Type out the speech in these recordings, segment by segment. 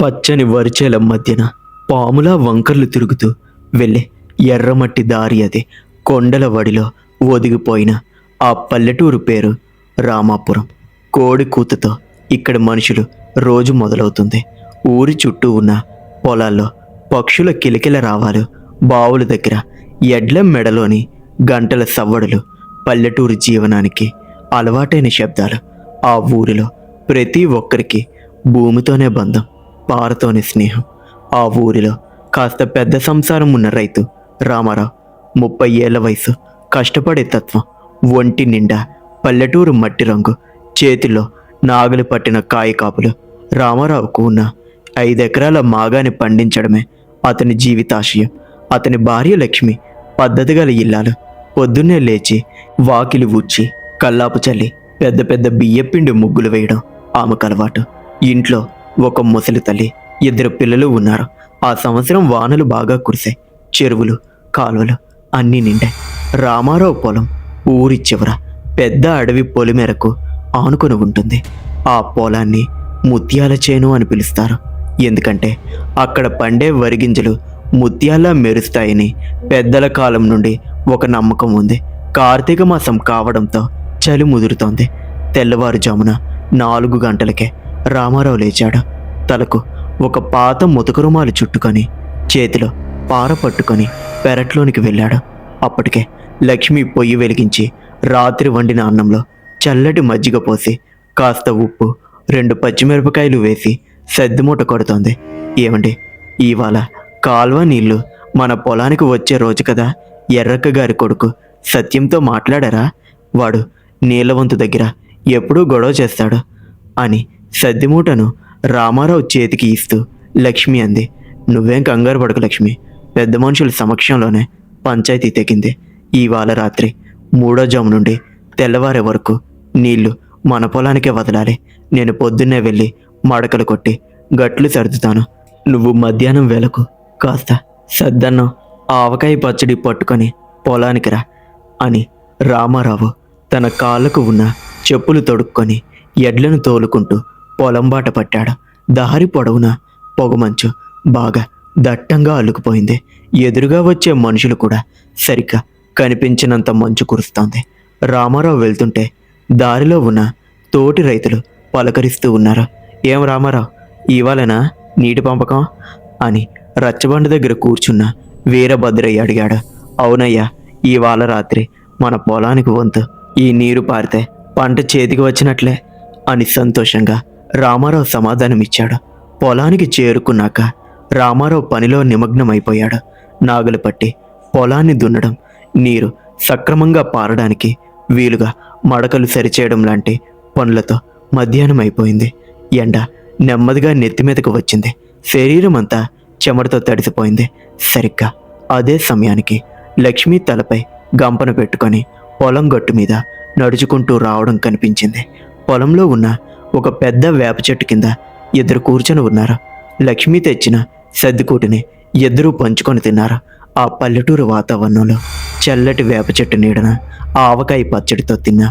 పచ్చని వరిచేల మధ్యన పాములా వంకర్లు తిరుగుతూ వెళ్ళే ఎర్రమట్టి దారి అది. కొండల వడిలో ఒదిగిపోయిన ఆ పల్లెటూరు పేరు రామాపురం. కోడి కూతతో ఇక్కడి మనుషులు రోజు మొదలవుతుంది. ఊరి చుట్టూ ఉన్న పొలాల్లో పక్షుల కిలకిల రావాలు, బావుల దగ్గర ఎడ్ల మెడలోని గంటల సవ్వడులు పల్లెటూరు జీవనానికి అలవాటైన శబ్దాలు. ఆ ఊరిలో ప్రతి ఒక్కరికి భూమితోనే బంధం, పారతోనే స్నేహం. ఆ ఊరిలో కాస్త పెద్ద సంసారం ఉన్న రైతు రామారావు. 30 ఏళ్ల వయసు, కష్టపడే తత్వం, ఒంటి నిండా పల్లెటూరు మట్టి రంగు, చేతిలో నాగలి పట్టిన కాయ కాపులు. రామారావుకు ఉన్న 5 ఎకరాల మాగాని పండించడమే అతని జీవితాశయం. అతని భార్య లక్ష్మి పద్ధతి గల ఇల్లాలు. పొద్దున్నే లేచి వాకిలి ఊడ్చి కల్లాపు చల్లి పెద్ద పెద్ద బియ్యపిండి ముగ్గులు వేయడం ఆమెకు అలవాటు. ఇంట్లో ఒక ముసలి తల్లి, 2 పిల్లలు ఉన్నారు. ఆ సంవత్సరం వానలు బాగా కురిశాయి. చెరువులు, కాలువలు అన్నీ నిండాయి. రామారావు పొలం ఊరి చివర పెద్ద అడవి పొలిమేరకు ఆనుకొని ఉంటుంది. ఆ పొలాన్ని ముత్యాల చేను అని పిలుస్తారు. ఎందుకంటే అక్కడ పండే వరిగింజలు ముత్యాల్లా మెరుస్తాయని పెద్దల కాలం నుండి ఒక నమ్మకం ఉంది. కార్తీక మాసం కావడంతో చలి ముదురుతోంది. తెల్లవారుజామున 4 గంటలకే రామారావు లేచాడు. తలకు ఒక పాత ముతకరుమాలు చుట్టుకొని, చేతిలో పార పట్టుకొని పెరట్లోనికి వెళ్ళాడు. అప్పటికే లక్ష్మి పొయ్యి వెలిగించి రాత్రి వండిన అన్నంలో చల్లటి మజ్జిగ పోసి కాస్త ఉప్పు, 2 పచ్చిమిరపకాయలు వేసి సద్దిమూట కొడుతోంది. ఏమండి, ఇవాళ కాల్వ నీళ్లు మన పొలానికి వచ్చే రోజు కదా. ఎర్రక్క గారి కొడుకు సత్యంతో మాట్లాడారా? వాడు నీళ్ళవంతు దగ్గర ఎప్పుడూ గొడవ చేస్తాడు అని సద్దిమూటను రామారావు చేతికి ఇస్తూ లక్ష్మి అంది. నువ్వేం కంగారు పడకు లక్ష్మి, పెద్ద మనుషుల సమక్షంలోనే పంచాయతీ తెగింది. ఇవాళ రాత్రి 3వ జాము నుండి తెల్లవారే వరకు నీళ్లు మన పొలానికే వదలాలి. నేను పొద్దున్నే వెళ్ళి మడకలు కొట్టి గట్లు సర్దుతాను. నువ్వు మధ్యాహ్నం వేళకు కాస్త సద్దన్నం, ఆవకాయ పచ్చడి పట్టుకొని పొలానికి రా అని రామారావు తన కాళ్ళకు ఉన్న చెప్పులు తొడుక్కొని ఎడ్లను తోలుకుంటూ పొలం బాట పట్టాడు. దారి పొడవునా పొగమంచు బాగా దట్టంగా అల్లుకుపోయింది. ఎదురుగా వచ్చే మనుషులు కూడా సరిగ్గా కనిపించినంత మంచు కురుస్తోంది. రామారావు వెళ్తుంటే దారిలో ఉన్న తోటి రైతులు పలకరిస్తూ ఉన్నారు. ఏం రామారావు, ఇవాళనా నీటి పంపకం అని రచ్చబండ దగ్గర కూర్చున్న వీరభద్రయ్య అడిగాడు. అవునయ్యా, ఇవాళ రాత్రి మన పొలానికి వంతు. ఈ నీరు పారితే పంట చేతికి వచ్చినట్లే అని సంతోషంగా రామారావు సమాధానమిచ్చాడు. పొలానికి చేరుకున్నాక రామారావు పనిలో నిమగ్నమైపోయాడు. నాగలి పట్టి పొలాన్ని దున్నడం, నీరు సక్రమంగా పారడానికి వీలుగా మడకలు సరిచేయడం లాంటి పనులతో మధ్యాహ్నం అయిపోయింది. ఎండ నెమ్మదిగా నెత్తిమీదకు వచ్చింది. శరీరం అంతా చెమటతో తడిసిపోయింది. సరిగ్గా అదే సమయానికి లక్ష్మి తలపై గంపను పెట్టుకొని పొలం గట్టు మీద నడుచుకుంటూ రావడం కనిపించింది. పొలంలో ఉన్న ఒక పెద్ద వేప చెట్టు కింద 2 కూర్చొని ఉన్నారు. లక్ష్మి తెచ్చిన సద్దికూటిని 2 పంచుకొని తిన్నారు. ఆ పల్లెటూరు వాతావరణంలో చల్లటి వేప చెట్టు నీడన ఆవకాయ పచ్చడితో తిన్న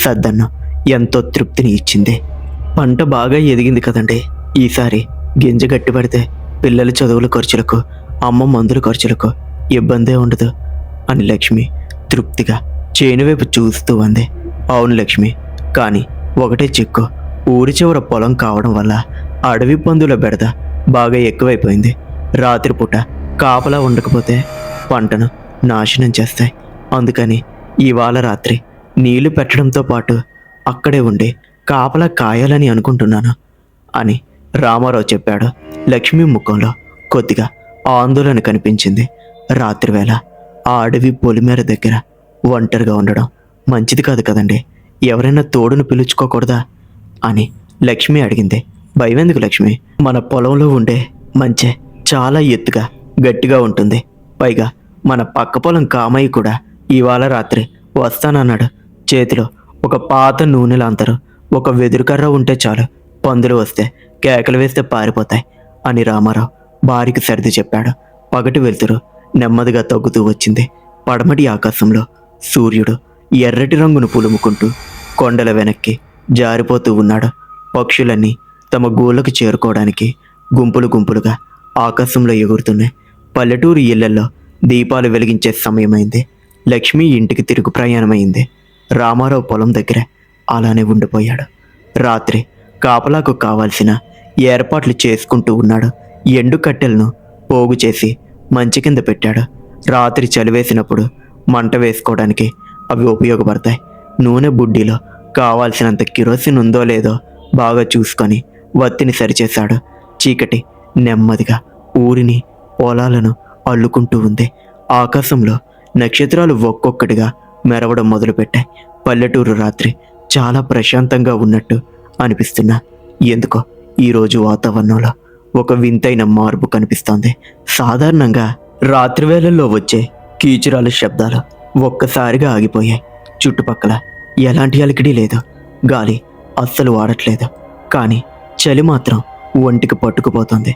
సద్దన్నం ఎంతో తృప్తిని ఇచ్చింది. పంట బాగా ఎదిగింది కదండి. ఈసారి గింజ గట్టిపడితే పిల్లల చదువుల ఖర్చులకు, అమ్మ మందుల ఖర్చులకు ఇబ్బందే ఉండదు అని లక్ష్మి తృప్తిగా చేను వైపు చూస్తూ అంది. అవును లక్ష్మి, కానీ ఒకటే చిక్కు. ఊరి చివర పొలం కావడం వల్ల అడవి పందుల బెడద బాగా ఎక్కువైపోయింది. రాత్రిపూట కాపలా ఉండకపోతే పంటను నాశనం చేస్తాయి. అందుకని ఇవాళ రాత్రి నీళ్లు పెట్టడంతో పాటు అక్కడే ఉండి కాపలా కాయాలని అనుకుంటున్నాను అని రామారావు చెప్పాడు. లక్ష్మి ముఖంలో కొద్దిగా ఆందోళన కనిపించింది. రాత్రివేళ ఆ అడవి పొలిమేర దగ్గర ఒంటరిగా ఉండడం మంచిది కాదు కదండి. ఎవరైనా తోడును పిలుచుకోకూడదా అని లక్ష్మి అడిగింది. భయమెందుకు లక్ష్మి, మన పొలంలో ఉండే మంచే చాలా ఎత్తుగా గట్టిగా ఉంటుంది. పైగా మన పక్క పొలం కామయ్య కూడా ఇవాళ రాత్రి వస్తానన్నాడు. చేతిలో ఒక పాత నూనె లాంతరు, ఒక వెదురుకర్ర ఉంటే చాలు, పందులు వస్తే కేకలు వేస్తే పారిపోతాయి అని రామారావు భార్యకి సర్ది చెప్పాడు. పగటి వెలుతురు నెమ్మదిగా తగ్గుతూ వచ్చింది. పడమటి ఆకాశంలో సూర్యుడు ఎర్రటి రంగును పులుముకుంటూ కొండల వెనక్కి జారిపోతూ ఉన్నాడు. పక్షులన్నీ తమ గూళ్ళకు చేరుకోవడానికి గుంపులు గుంపులుగా ఆకాశంలో ఎగురుతున్నాయి. పల్లెటూరు ఇళ్లలో దీపాలు వెలిగించే సమయమైంది. లక్ష్మి ఇంటికి తిరుగు ప్రయాణమైంది. రామారావు పొలం దగ్గర అలానే ఉండిపోయాడు. రాత్రి కాపలాకు కావాల్సిన ఏర్పాట్లు చేసుకుంటూ ఉన్నాడు. ఎండు కట్టెలను పోగు చేసి మంచి కింద పెట్టాడు. రాత్రి చలివేసినప్పుడు మంట వేసుకోవడానికి అవి ఉపయోగపడతాయి. నూనె బుడ్డీలో కావాల్సినంత కిరోసిన్ ఉందో లేదో బాగా చూసుకొని వత్తిని సరిచేశాడు. చీకటి నెమ్మదిగా ఊరిని పొలాలను అల్లుకుంటూ ఉంది. ఆకాశంలో నక్షత్రాలు ఒక్కొక్కటిగా మెరవడం మొదలుపెట్టాయి. పల్లెటూరు రాత్రి చాలా ప్రశాంతంగా ఉన్నట్టు అనిపిస్తున్నా ఎందుకో ఈరోజు వాతావరణంలో ఒక వింతైన మార్పు కనిపిస్తోంది. సాధారణంగా రాత్రివేళల్లో వచ్చే కీచురాల శబ్దాలు ఒక్కసారిగా ఆగిపోయాయి. చుట్టుపక్కల ఎలాంటి అలికిడి లేదు. గాలి అస్సలు వాడట్లేదు. కానీ చలి మాత్రం ఒంటికి పట్టుకుపోతుంది.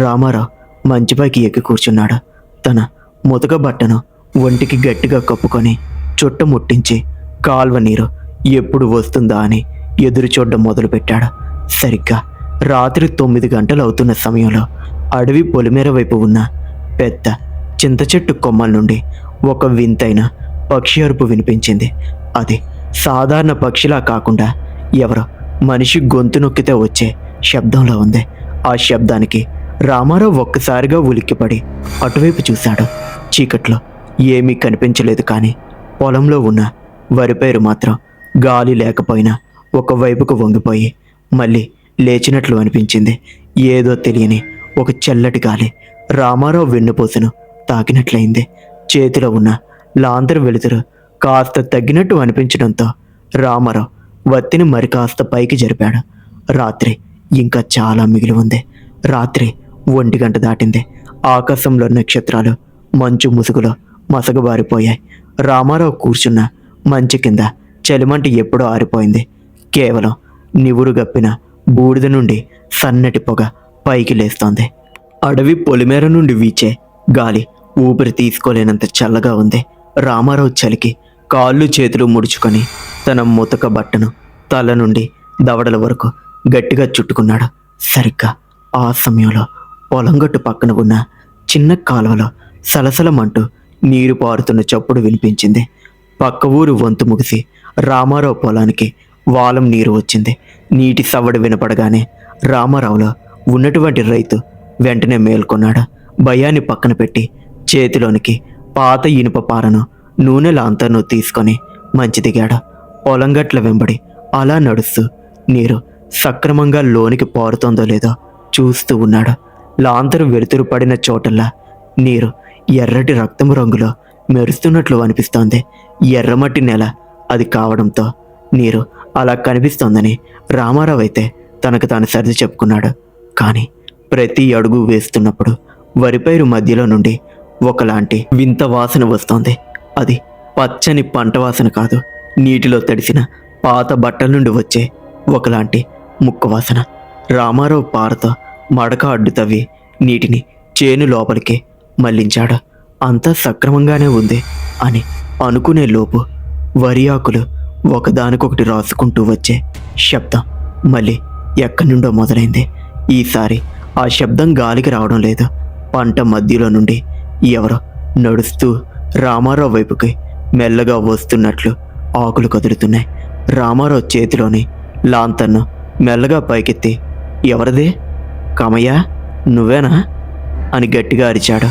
రామారావు మంచిపైకి ఎక్కి కూర్చున్నాడు. తన ముతక బట్టను ఒంటికి గట్టిగా కప్పుకొని చుట్టముట్టించి కాల్వ నీరు ఎప్పుడు వస్తుందా అని ఎదురు చూడడం మొదలుపెట్టాడు. సరిగ్గా రాత్రి 9 గంటలు అవుతున్న సమయంలో అడవి పొలిమేర వైపు ఉన్న పెద్ద చింత చెట్టు కొమ్మల నుండి ఒక వింతైన పక్షి అరుపు వినిపించింది. అది సాధారణ పక్షిలా కాకుండా ఎవరో మనిషి గొంతు నొక్కితే వచ్చే శబ్దంలో ఉంది. ఆ శబ్దానికి రామారావు ఒక్కసారిగా ఉలిక్కిపడి అటువైపు చూశాడు. చీకట్లో ఏమీ కనిపించలేదు. కానీ పొలంలో ఉన్న వరి పైరు మాత్రం గాలి లేకపోయినా ఒకవైపుకు వంగిపోయి మళ్ళీ లేచినట్లు అనిపించింది. ఏదో తెలియని ఒక చల్లటి గాలి రామారావు వెన్నుపూసను తాకినట్లయింది. చేతిలో ఉన్న లాంతరు వెలుతురు కాస్త తగ్గినట్టు అనిపించడంతో రామారావు వత్తిని మరి కాస్త పైకి జరిపాడు. రాత్రి ఇంకా చాలా మిగిలి ఉంది. రాత్రి 1 గంట దాటింది. ఆకాశంలో నక్షత్రాలు మంచు ముసుగులో మసగబారిపోయాయి. రామారావు కూర్చున్న మంచి కింద చలిమంట ఎప్పుడో ఆరిపోయింది. కేవలం నివురు గప్పిన బూడిద నుండి సన్నటి పొగ పైకి లేస్తోంది. అడవి పొలిమేర నుండి వీచే గాలి ఊపిరి తీసుకోలేనంత చల్లగా ఉంది. రామారావు చలికి కాళ్ళు చేతులు ముడుచుకొని తన ముతక బట్టను తల నుండి దవడల వరకు గట్టిగా చుట్టుకున్నాడు. సరిగ్గా ఆ సమయంలో పొలంగట్టు పక్కన ఉన్న చిన్న కాలువలో సలసలమంటూ నీరు పారుతున్న చప్పుడు వినిపించింది. పక్క ఊరు వంతు ముగిసి రామారావు పొలానికి వాలం నీరు వచ్చింది. నీటి సవ్వడి వినపడగానే రామారావులో ఉన్నటువంటి రైతు వెంటనే మేల్కొన్నాడు. భయాన్ని పక్కన పెట్టి చేతిలోనికి పాత ఇనుప పారను నూనె లాంతర్ను తీసుకొని మంచి దిగాడు. పొలంగట్ల వెంబడి అలా నడుస్తూ నీరు సక్రమంగా లోనికి పారుతోందో లేదో చూస్తూ ఉన్నాడు. లాంతరు వెలుతురు పడిన చోటల్లా నీరు ఎర్రటి రక్తము రంగులో మెరుస్తున్నట్లు అనిపిస్తోంది. ఎర్రమట్టి నెల అది కావడంతో నీరు అలా కనిపిస్తోందని రామారావు అయితే తనకు తాను సర్ది చెప్పుకున్నాడు. కానీ ప్రతి అడుగు వేస్తున్నప్పుడు వరిపైరు మధ్యలో నుండి ఒకలాంటి వింత వాసన వస్తోంది. అది పచ్చని పంట వాసన కాదు, నీటిలో తడిసిన పాత బట్టల నుండి వచ్చే ఒకలాంటి ముక్క వాసన. రామారావు పారతో మడక అడ్డు తవ్వి నీటిని చేను లోపలికి మళ్లించాడు. అంతా సక్రమంగానే ఉంది అని అనుకునే లోపు వరి ఆకులు ఒకదానికొకటి రాసుకుంటూ వచ్చే శబ్దం మళ్ళీ ఎక్కడి నుండో మొదలైంది. ఈసారి ఆ శబ్దం గాలికి రావడం లేదు. పంట మధ్యలో నుండి ఎవరో నడుస్తూ రామారావు వైపుకి మెల్లగా వస్తున్నట్లు ఆకులు కదులుతున్నాయి. రామారావు చేతిలోని లాంతర్ను మెల్లగా పైకెత్తి, ఎవరిదే కమయ్య, నువ్వేనా అని గట్టిగా అరిచాడు.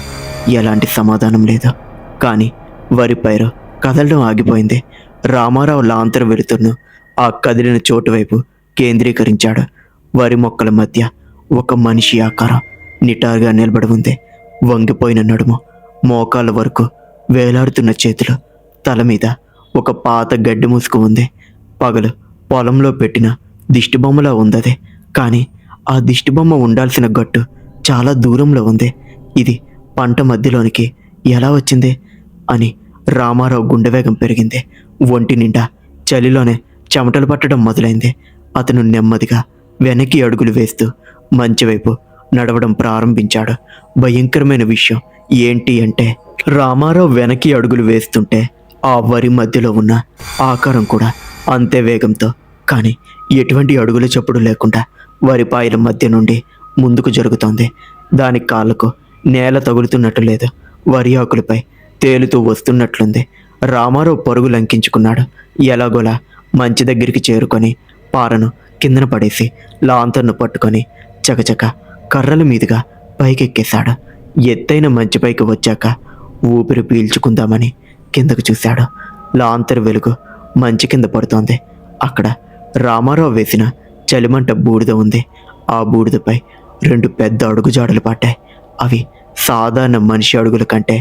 ఎలాంటి సమాధానం లేదు. కానీ వరి పైరు కదలడం ఆగిపోయింది. రామారావు లాంతరు వెలుతురును ఆ కదిలిన చోటు వైపు కేంద్రీకరించాడు. వరి మొక్కల మధ్య ఒక మనిషి ఆకారం నిటారుగా నిలబడి ఉంది. వంగిపోయిన నడుము, మోకాళ్ళ వరకు వేలాడుతున్న చేతులు, తల మీద ఒక పాత గడ్డి ముసుగు ఉంది. పగలు పొలంలో పెట్టిన దిష్టిబొమ్మలా ఉందది. కానీ ఆ దిష్టిబొమ్మ ఉండాల్సిన గట్టు చాలా దూరంలో ఉంది. ఇది పంట మధ్యలోనికి ఎలా వచ్చింది అని రామారావు గుండె వేగం పెరిగింది. ఒంటి నిండా చలిలోనే చెమటలు పట్టడం మొదలైంది. అతను నెమ్మదిగా వెనక్కి అడుగులు వేస్తూ మంచి వైపు నడవడం ప్రారంభించాడు. భయంకరమైన విషయం ఏంటి అంటే రామారావు వెనక్కి అడుగులు వేస్తుంటే ఆ వరి మధ్యలో ఉన్న ఆకారం కూడా అంతే వేగంతో, కానీ ఎటువంటి అడుగుల చప్పుడు లేకుండా వరిపాయల మధ్య నుండి ముందుకు జరుగుతోంది. దాని కాళ్ళకు నేల తగులుతున్నట్టు లేదు. వరి ఆకులపై తేలుతూ వస్తున్నట్లుంది. రామారావు పరుగు లంకించుకున్నాడు. ఎలాగోలా మంచి దగ్గరికి చేరుకొని పారను కిందన పడేసి లాంతర్ను పట్టుకొని చకచక కర్రల మీదుగా పైకెక్కేశాడు. ఎత్తైన మంచుపైకి వచ్చాక ఊపిరి పీల్చుకుందామని కిందకు చూశాడు. లాంతర్ వెలుగు మంచి కింద పడుతోంది. అక్కడ రామారావు వేసిన చలిమంట బూడిద ఉంది. ఆ బూడిదపై 2 పెద్ద అడుగుజాడలు పడ్డాయి. అవి సాధారణ మనిషి అడుగుల కంటే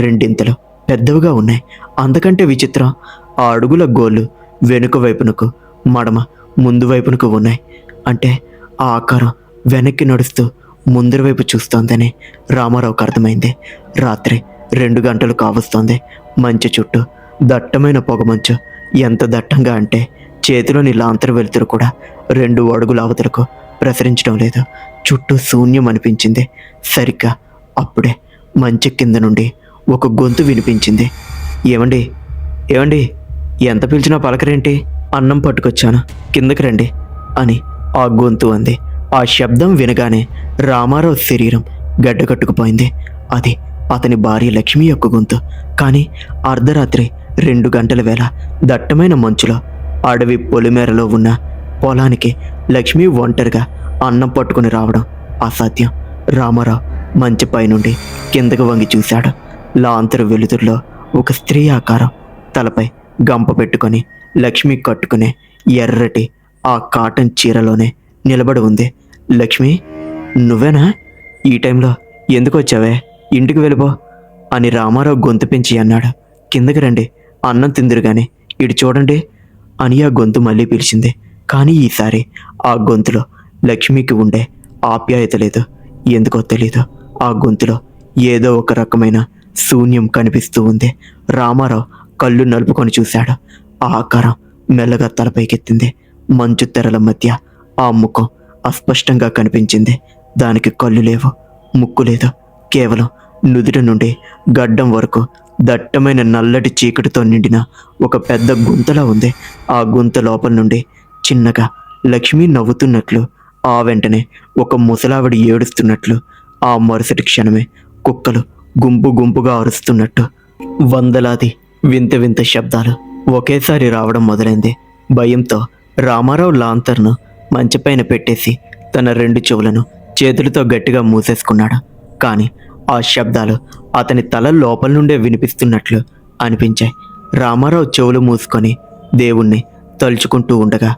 2 పెద్దవిగా ఉన్నాయి. అంతకంటే విచిత్రం, ఆ అడుగుల గోళ్ళు వెనుక వైపునకు, మడమ ముందు వైపునకు ఉన్నాయి. అంటే ఆ ఆకారం వెనక్కి నడుస్తూ ముందరి వైపు చూస్తోందని రామారావుకు అర్థమైంది. రాత్రి 2 గంటలు కావస్తోంది. మంచు చుట్టూ దట్టమైన పొగమంచు. ఎంత దట్టంగా అంటే చేతిలోని లాంతరు వెలుతురు కూడా 2 అడుగుల అవతలకు ప్రసరించడం లేదు. చుట్టూ శూన్యం అనిపించింది. సరిగ్గా అప్పుడే మంచు కింద నుండి ఒక గొంతు వినిపించింది. ఏమండి, ఏమండి, ఎంత పిలిచినా పలకరేంటి? అన్నం పట్టుకొచ్చాను, కిందకి రండి అని ఆ గొంతు అంది. ఆ శబ్దం వినగానే రామారావు శరీరం గడ్డకట్టుకుపోయింది. అది అతని భార్య లక్ష్మి యొక్క గొంతు. కానీ అర్ధరాత్రి 2 గంటల వేళ దట్టమైన మంచులో అడవి పొలిమేరలో ఉన్న పొలానికి లక్ష్మి ఒంటరిగా అన్నం పట్టుకుని రావడం అసాధ్యం. రామారావు మంచుపై నుండి కిందకు వంగి చూశాడు. లాంతరు వెలుతురులో ఒక స్త్రీ ఆకారం తలపై గంప పెట్టుకొని లక్ష్మి కట్టుకునే ఎర్రటి ఆ కాటన్ చీరలోనే నిలబడి ఉంది. లక్ష్మి, నువ్వేనా? ఈ టైంలో ఎందుకు వచ్చావే? ఇంటికి వెళ్ళిపో అని రామారావు గొంతు పెంచి అన్నాడు. కిందకి రండి, అన్నం తిందురు గాని, ఇటు చూడండి అని ఆ గొంతు మళ్ళీ పిలిచింది. కానీ ఈసారి ఆ గొంతులో లక్ష్మికి ఉండే ఆప్యాయత లేదు. ఎందుకో తెలీదు, ఆ గొంతులో ఏదో ఒక రకమైన శూన్యం కనిపిస్తూ ఉంది. రామారావు కళ్ళు నలుపుకొని చూశాడు. ఆ ఆకారం మెల్లగా తలపైకెత్తింది. మంచు తెరల మధ్య ఆ ముఖం అస్పష్టంగా కనిపించింది. దానికి కళ్ళు లేవు, ముక్కు లేదు. కేవలం నుదుటి నుండి గడ్డం వరకు దట్టమైన నల్లటి చీకటితో నిండిన ఒక పెద్ద గుంతలా ఉంది. ఆ గుంత లోపల నుండి చిన్నగా లక్ష్మి నవ్వుతున్నట్లు, ఆ వెంటనే ఒక ముసలావిడి ఏడుస్తున్నట్లు, ఆ మరుసటి క్షణమే కుక్కలు గుంపు గుంపుగా అరుస్తున్నట్టు వందలాది వింత వింత శబ్దాలు ఒకేసారి రావడం మొదలైంది. భయంతో రామారావు లాంతర్ను మంచపైన పెట్టేసి తన 2 చెవులను చేతులతో గట్టిగా మూసేసుకున్నాడు. కానీ ఆ శబ్దాలు అతని తల లోపల నుండే వినిపిస్తున్నట్లు అనిపించాయి. రామారావు చెవులు మూసుకొని దేవుణ్ణి తలుచుకుంటూ ఉండగా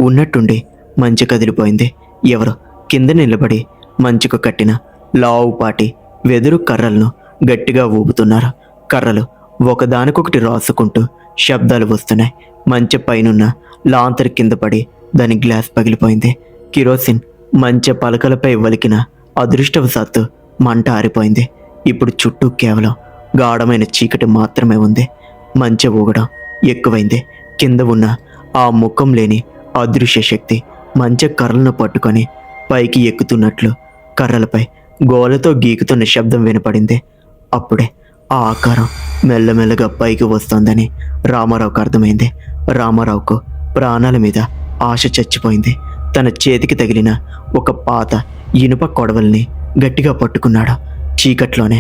ఉన్నట్టుండి మంచు కదిలిపోయింది. ఎవరో కింద నిలబడి మంచుకు కట్టిన లావుపాటి వెదురు కర్రలను గట్టిగా ఊపుతున్నారు. కర్రలు ఒకదానికొకటి రాసుకుంటూ శబ్దాలు వస్తున్నాయి. మంచె పైనున్న లాంతర్ కింద పడి దాని గ్లాస్ పగిలిపోయింది. కిరోసిన్ మంచె పలకలపై వలికిన అదృష్టవశాత్తు మంట ఆరిపోయింది. ఇప్పుడు చుట్టూ కేవలం గాఢమైన చీకటి మాత్రమే ఉంది. మంచె ఊగడం ఎక్కువైంది. కింద ఉన్న ఆ ముఖం లేని అదృశ్య శక్తి మంచె కర్రలను పట్టుకొని పైకి ఎక్కుతున్నట్లు కర్రలపై గోలతో గీకుతున్న శబ్దం వినపడింది. అప్పుడే ఆ ఆకారం మెల్లమెల్లగా పైకి వస్తోందని రామారావుకు అర్థమైంది. రామారావుకు ప్రాణాల మీద ఆశ చచ్చిపోయింది. తన చేతికి తగిలిన ఒక పాత ఇనుప కొడవల్ని గట్టిగా పట్టుకున్నాడు. చీకట్లోనే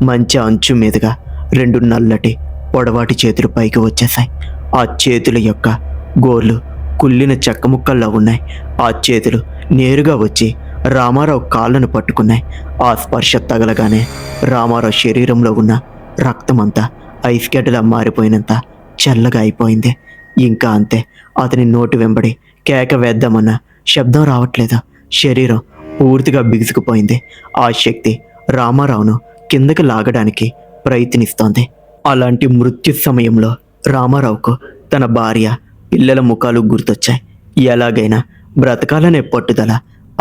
మంచి అంచు మీదుగా 2 నల్లటి పొడవాటి చేతులు పైకి వచ్చేశాయి. ఆ చేతుల యొక్క గోర్లు కుళ్ళిన చెక్క ముక్కల్లో ఉన్నాయి. ఆ చేతులు నేరుగా వచ్చి రామారావు కాళ్ళను పట్టుకున్నాయి. ఆ స్పర్శ తగలగానే రామారావు శరీరంలో ఉన్న రక్తమంతా ఐస్ గడ్డలా మారిపోయినంత చల్లగా అయిపోయింది. ఇంకా అంతే, అతని నోటి వెంబడి కేక వేద్దామన్న శబ్దం రావట్లేదు. శరీరం పూర్తిగా బిగుసుకుపోయింది. ఆ శక్తి రామారావును కిందకి లాగడానికి ప్రయత్నిస్తోంది. అలాంటి మృత్యు సమయంలో రామారావుకు తన భార్య, పిల్లల ముఖాలు గుర్తొచ్చాయి. ఎలాగైనా బ్రతకాలనే పట్టుదల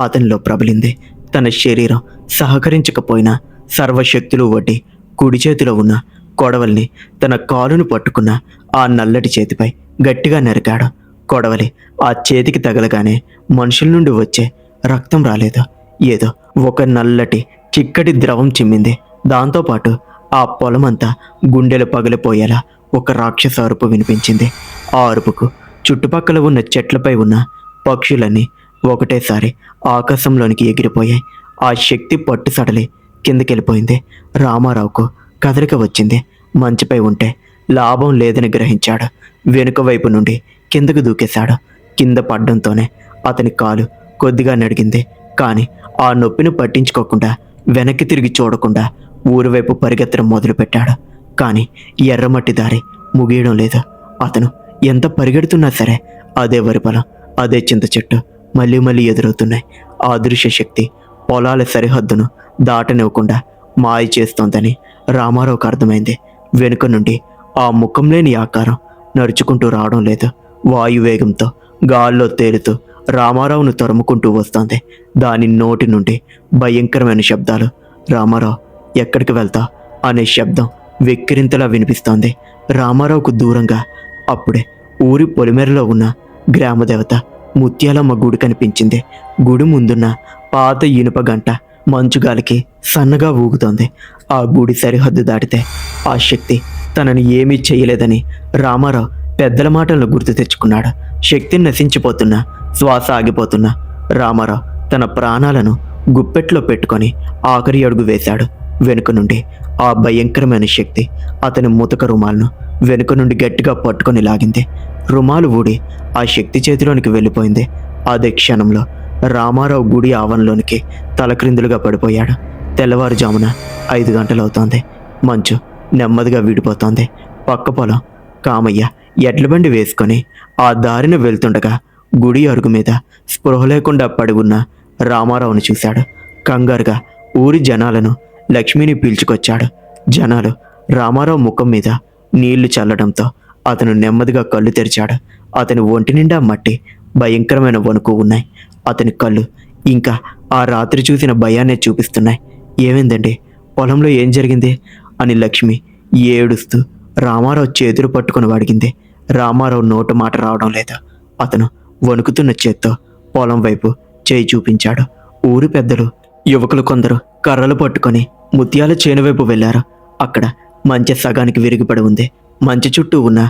అతనిలో ప్రబలింది. తన శరీరం సహకరించకపోయినా సర్వశక్తులు వడ్డి కుడి చేతిలో ఉన్న కొడవల్ని తన కాలును పట్టుకున్న ఆ నల్లటి చేతిపై గట్టిగా నరికాడు. కొడవలి ఆ చేతికి తగలగానే మనుషుల నుండి వచ్చే రక్తం రాలేదు. ఏదో ఒక నల్లటి చిక్కటి ద్రవం చిమ్మింది. దాంతోపాటు ఆ పొలమంతా గుండెలు పగిలిపోయేలా ఒక రాక్షస అరుపు వినిపించింది. ఆ అరుపుకు చుట్టుపక్కల ఉన్న చెట్లపై ఉన్న పక్షులన్నీ ఒకటేసారి ఆకాశంలోనికి ఎగిరిపోయాయి. ఆ శక్తి పట్టు సడలి కిందకెళ్ళిపోయింది. రామారావుకు కదలిక వచ్చింది. మంచుపై ఉంటే లాభం లేదని గ్రహించాడు. వెనుక వైపు నుండి కిందకు దూకేశాడు. కింద పడ్డంతోనే అతని కాలు కొద్దిగా నడిగింది. కానీ ఆ నొప్పిని పట్టించుకోకుండా వెనక్కి తిరిగి చూడకుండా ఊరి వైపు పరిగెత్తడం మొదలుపెట్టాడు. కానీ ఎర్రమట్టి దారి ముగియడం లేదు. అతను ఎంత పరిగెడుతున్నా సరే అదే వరిపొలం, అదే చింత చెట్టు మళ్ళీ మళ్ళీ ఎదురవుతున్నాయి. ఆ అదృశ్య శక్తి పొలాల సరిహద్దును దాటనివ్వకుండా మాయ చేస్తోందని రామారావుకు అర్థమైంది. వెనుక నుండి ఆ ముఖం లేని ఆకారం నడుచుకుంటూ రావడం లేదు. వాయువేగంతో గాల్లో తేలుతూ రామారావును తరుముకుంటూ వస్తోంది. దాని నోటి నుండి భయంకరమైన శబ్దాలు. రామారావు, ఎక్కడికి వెళ్తా అనే శబ్దం వెక్కిరింతలా వినిపిస్తోంది. రామారావుకు దూరంగా అప్పుడే ఊరి పొలిమేరలో ఉన్న గ్రామదేవత ముత్యాలమ్మ గుడి కనిపించింది. గుడి ముందున్న పాత ఇనుప గంట మంచుగాలికి సన్నగా ఊగుతోంది. ఆ గుడి సరిహద్దు దాటితే ఆ శక్తి తనని ఏమీ చేయలేదని రామారావు పెద్దల మాటలను గుర్తు తెచ్చుకున్నాడు. శక్తి నశించిపోతున్నా, శ్వాస ఆగిపోతున్నా రామారావు తన ప్రాణాలను గుప్పెట్లో పెట్టుకొని ఆఖరి అడుగు వేశాడు. వెనుక నుండి ఆ భయంకరమైన శక్తి అతని ముతక రుమాలను వెనుక నుండి గట్టిగా పట్టుకొని లాగింది. రుమాలు ఊడి ఆ శక్తి చేతిలోనికి వెళ్ళిపోయింది. అదే క్షణంలో రామారావు గుడి ఆవరణలోనికి తలక్రిందులుగా పడిపోయాడు. తెల్లవారుజామున 5 గంటలవుతోంది. మంచు నెమ్మదిగా వీడిపోతోంది. పక్క పొలం కామయ్య ఎడ్లబండి వేసుకొని ఆ దారిన వెళ్తుండగా గుడి అరుగు మీద స్పృహ లేకుండా పడి ఉన్న రామారావును చూశాడు. కంగారుగా ఊరి జనాలను, లక్ష్మిని పీల్చుకొచ్చాడు. జనాలు రామారావు ముఖం మీద నీళ్లు చల్లడంతో అతను నెమ్మదిగా కళ్ళు తెరిచాడు. అతని ఒంటి నిండా మట్టి, భయంకరమైన వణుకు ఉన్నాయి. అతని కళ్ళు ఇంకా ఆ రాత్రి చూసిన భయాన్నే చూపిస్తున్నాయి. ఏమైందండి, పొలంలో ఏం జరిగింది అని లక్ష్మి ఏడుస్తూ రామారావు చేతులు పట్టుకొని అడిగింది. రామారావు నోటు మాట రావడం లేదు. అతను వణుకుతున్న చేత్తో పొలం వైపు చేయి చూపించాడు. ఊరి పెద్దలు, యువకులు కొందరు కర్రలు పట్టుకొని ముత్యాల చేను వైపు వెళ్ళారు. అక్కడ మంచె సగానికి విరిగిపడి ఉంది. మంచె చుట్టూ ఉన్న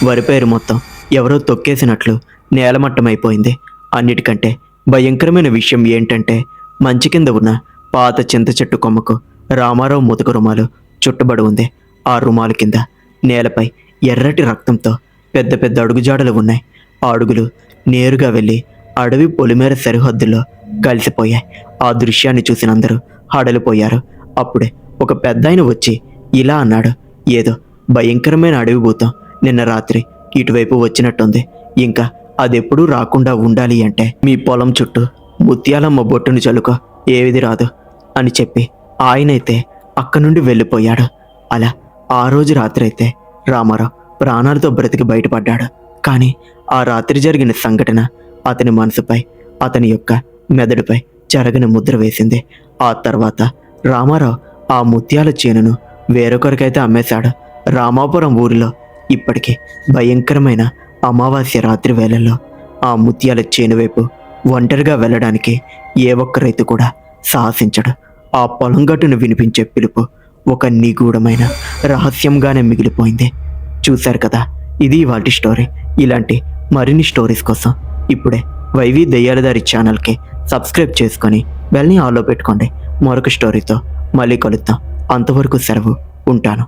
వరిపైరు మొత్తం ఎవరో తొక్కేసినట్లు నేలమట్టమైపోయింది. అన్నిటికంటే భయంకరమైన విషయం ఏంటంటే మంచి కింద ఉన్న పాత చింత చెట్టు కొమ్మకు రామారావు ముతక రుమాలు చుట్టబడి ఉంది. ఆ రుమాలు కింద నేలపై ఎర్రటి రక్తంతో పెద్ద పెద్ద అడుగుజాడలు ఉన్నాయి. ఆ అడుగులు నేరుగా వెళ్ళి అడవి పొలిమేర సరిహద్దుల్లో కలిసిపోయాయి. ఆ దృశ్యాన్ని చూసిన అందరూ హడలిపోయారు. అప్పుడే ఒక పెద్దాయన వచ్చి ఇలా అన్నాడు, ఏదో భయంకరమైన అడవి భూతం నిన్న రాత్రి ఇటువైపు వచ్చినట్టుంది. ఇంకా అదెప్పుడూ రాకుండా ఉండాలి అంటే మీ పొలం చుట్టూ ముత్యాలమ్మ బొట్టును చల్లుకో, ఏవిది రాదు అని చెప్పి ఆయనైతే అక్కడి నుండి వెళ్ళిపోయాడు. అలా ఆ రోజు రాత్రి అయితే రామారావు ప్రాణాలతో బ్రతికి బయటపడ్డాడు. కానీ ఆ రాత్రి జరిగిన సంఘటన అతని మనసుపై, అతని యొక్క మెదడుపై చెరగని ముద్ర వేసింది. ఆ తర్వాత రామారావు ఆ ముత్యాల చేనును వేరొకరికైతే అమ్మేశాడు. రామాపురం ఊరిలో ఇప్పటికీ భయంకరమైన అమావాస్య రాత్రి వేళల్లో ఆ ముత్యాల చేను వైపు ఒంటరిగా వెళ్ళడానికి ఏ ఒక్క రైతు కూడా సాహసించడు. ఆ పొలం గట్టును వినిపించే పిలుపు ఒక నిగూఢమైన రహస్యంగానే మిగిలిపోయింది. చూశారు కదా, ఇది ఇవాల్టి స్టోరీ. ఇలాంటి మరిన్ని స్టోరీస్ కోసం ఇప్పుడే వైవి దెయ్యాలదారి ఛానల్కి సబ్స్క్రైబ్ చేసుకొని బెల్ని ఆన్లో పెట్టుకోండి. మరొక స్టోరీతో మళ్ళీ కలుద్దాం. అంతవరకు సెలవు. ఉంటాను.